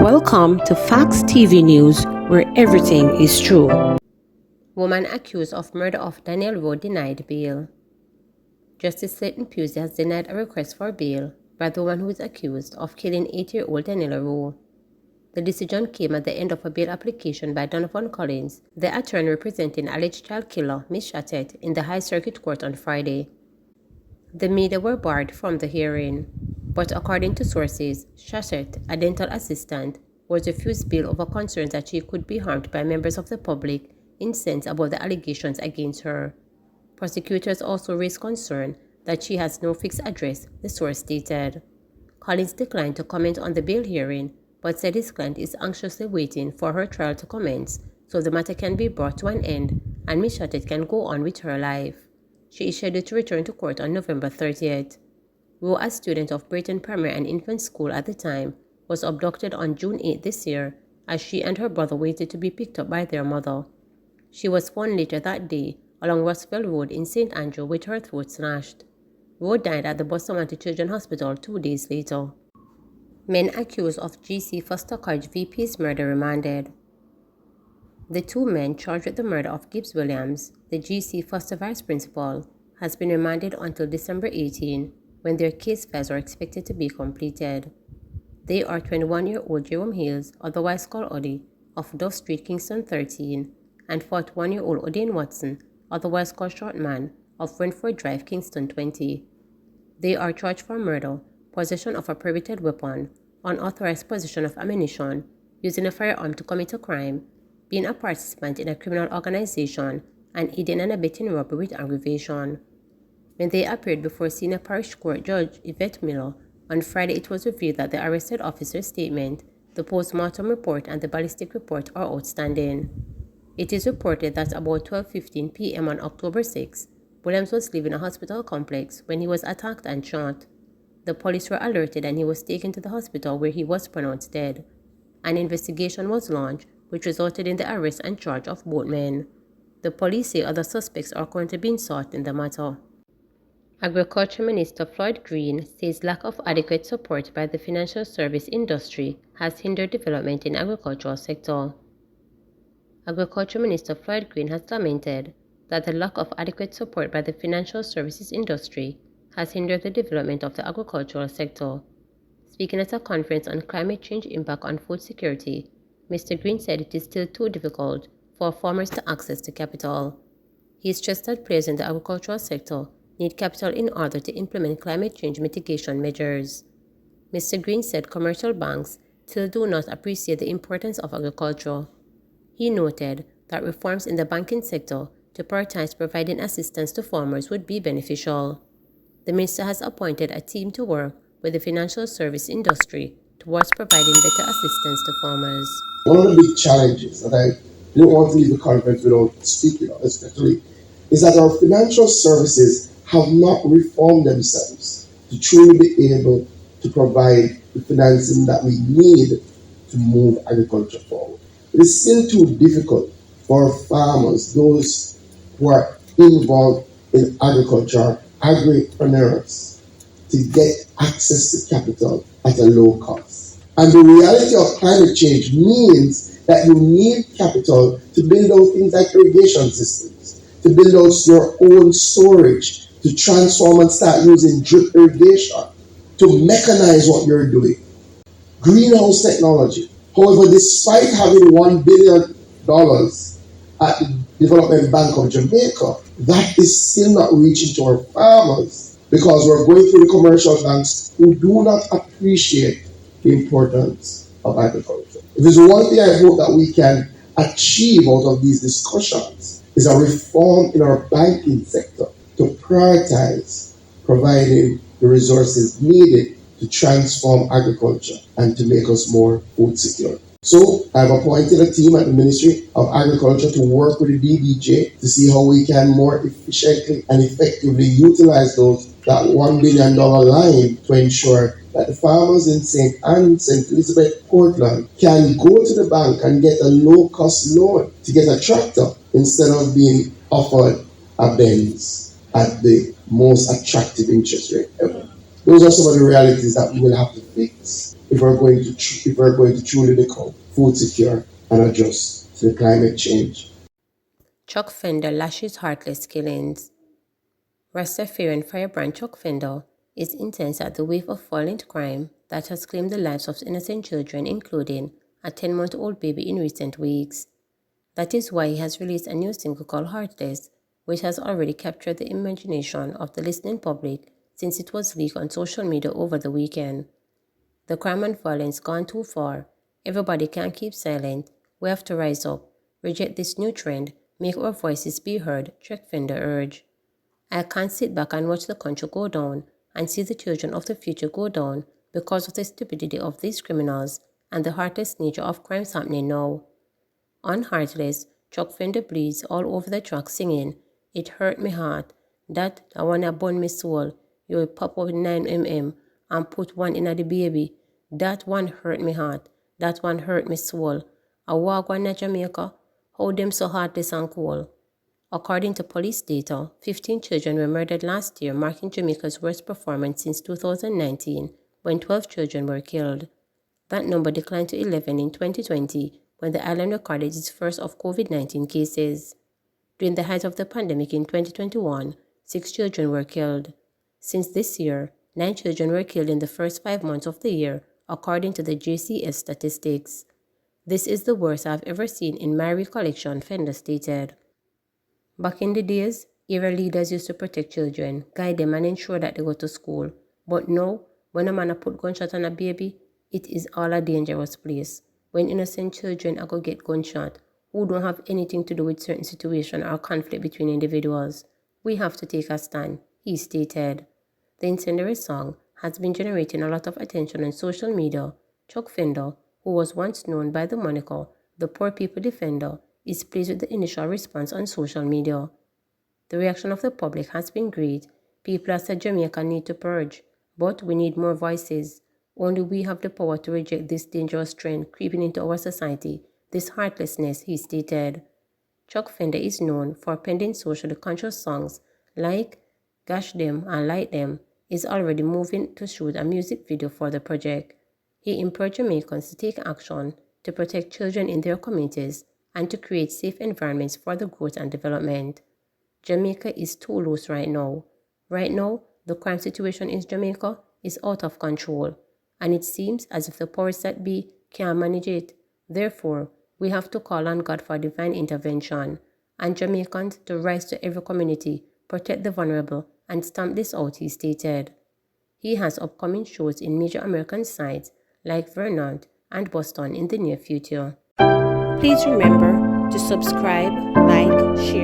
Welcome to Facts TV News, where everything is true. Woman accused of murder of Daniel Rowe denied bail. Justice Slayton Pusey has denied a request for bail by the woman who is accused of killing 8-year-old Daniel Rowe. The decision came at the end of a bail application by Donovan Collins, the attorney representing alleged child killer Miss Shattet, in the High Circuit Court on Friday. The media were barred from the hearing, but according to sources, Shattet, a dental assistant, was refused bail over concerns that she could be harmed by members of the public incensed about the allegations against her. Prosecutors also raised concern that she has no fixed address, the source stated. Collins declined to comment on the bail hearing, but said his client is anxiously waiting for her trial to commence so the matter can be brought to an end and Ms. Shattet can go on with her life. She is scheduled to return to court on November 30th. Rowe, a student of Brayton Primary and Infant School at the time, was abducted on June 8 this year as she and her brother waited to be picked up by their mother. She was found later that day along Rossville Road in St. Andrew with her throat slashed. Rowe died at the Bustamante Children's Hospital 2 days later. Men accused of G.C. Foster College VP's murder remanded. The two men charged with the murder of Gibbs Williams, the G.C. Foster Vice Principal, has been remanded until December 18, when their case files are expected to be completed. They are 21-year-old Jerome Hales, otherwise called Odie, of Dove Street, Kingston 13, and 41-year-old Odane Watson, otherwise called Shortman, of Brentford Drive, Kingston 20. They are charged for murder, possession of a prohibited weapon, unauthorized possession of ammunition, using a firearm to commit a crime, being a participant in a criminal organization, and aiding and abetting robbery with aggravation. When they appeared before Senior Parish Court Judge Yvette Miller, on Friday it was revealed that the arrested officer's statement, the post-mortem report, and the ballistic report are outstanding. It is reported that about 12:15 p.m. on October 6, Williams was leaving a hospital complex when he was attacked and shot. The police were alerted and he was taken to the hospital where he was pronounced dead. An investigation was launched which resulted in the arrest and charge of both men. The police say other suspects are currently being sought in the matter. Agriculture Minister Floyd Green says lack of adequate support by the financial service industry has hindered development in the agricultural sector. Agriculture Minister Floyd Green has lamented that the lack of adequate support by the financial services industry has hindered the development of the agricultural sector. Speaking at a conference on climate change impact on food security, Mr. Green said it is still too difficult for farmers to access the capital. He stressed that players in the agricultural sector need capital in order to implement climate change mitigation measures. Mr. Green said commercial banks still do not appreciate the importance of agriculture. He noted that reforms in the banking sector to prioritize providing assistance to farmers would be beneficial. The minister has appointed a team to work with the financial service industry towards providing better assistance to farmers. One of the big challenges that I don't want to leave the conference without speaking of, especially, is that our financial services have not reformed themselves to truly be able to provide the financing that we need to move agriculture forward. It is still too difficult for farmers, those who are involved in agriculture, agripreneurs, to get access to capital at a low cost. And the reality of climate change means that you need capital to build out things like irrigation systems, to build out your own storage, to transform and start using drip irrigation, to mechanize what you're doing. Greenhouse technology. However, despite having $1 billion at the Development Bank of Jamaica, that is still not reaching to our farmers because we're going through the commercial banks who do not appreciate the importance of agriculture. If there's one thing I hope that we can achieve out of these discussions is a reform in our banking sector to prioritize providing the resources needed to transform agriculture and to make us more food secure. So I've appointed a team at the Ministry of Agriculture to work with the DBJ to see how we can more efficiently and effectively utilize that $1 billion line to ensure that the farmers in St. Anne, St. Elizabeth, Portland can go to the bank and get a low-cost loan to get a tractor instead of being offered a Benz at the most attractive interest rate ever. Those are some of the realities that we will have to fix if if we're going to truly become food secure and adjust to the climate change. Chuck Fender lashes heartless killings. Rastafarian firebrand Chuck Fender is intense at the wave of violent crime that has claimed the lives of innocent children, including a 10-month-old baby in recent weeks. That is why he has released a new single called Heartless, which has already captured the imagination of the listening public since it was leaked on social media over the weekend. The crime and violence gone too far. Everybody can't keep silent. We have to rise up, reject this new trend, make our voices be heard, Chuck Fender urged. I can't sit back and watch the country go down and see the children of the future go down because of the stupidity of these criminals and the heartless nature of crimes happening now. On Heartless, Chuck Fender bleeds all over the track singing, "It hurt me heart, that I wanna burn me soul, you will pop up 9mm and put one in the baby, that one hurt me heart, that one hurt me soul. I walk one in Jamaica, how them so heartless and cool." According to police data, 15 children were murdered last year, marking Jamaica's worst performance since 2019, when 12 children were killed. That number declined to 11 in 2020, when the island recorded its first of COVID-19 cases. During the height of the pandemic in 2021, 6 children were killed. Since this year, 9 children were killed in the first 5 months of the year, according to the JCS statistics. "This is the worst I've ever seen in my recollection," Fender stated. Back in the days, era leaders used to protect children, guide them and ensure that they go to school. But now, when a man put gunshot on a baby, it is all a dangerous place. When innocent children are going to get gunshot, who don't have anything to do with certain situation or conflict between individuals, we have to take a stand, he stated. The incendiary song has been generating a lot of attention on social media. Chuck Fender, who was once known by the moniker the Poor People Defender, is pleased with the initial response on social media. The reaction of the public has been great. People have said Jamaica need to purge, but we need more voices. Only we have the power to reject this dangerous trend creeping into our society, this heartlessness, he stated. Chuck Fender is known for penning socially conscious songs like Gash Them and Light Them, is already moving to shoot a music video for the project. He implored Jamaicans to take action to protect children in their communities and to create safe environments for the growth and development. Jamaica is too loose right now. Right now, the crime situation in Jamaica is out of control, and it seems as if the powers that be can't manage it. Therefore, we have to call on God for divine intervention, and Jamaicans to rise to every community, protect the vulnerable, and stamp this out, he stated. He has upcoming shows in major American sites like Vermont and Boston in the near future. Please remember to subscribe, like, share,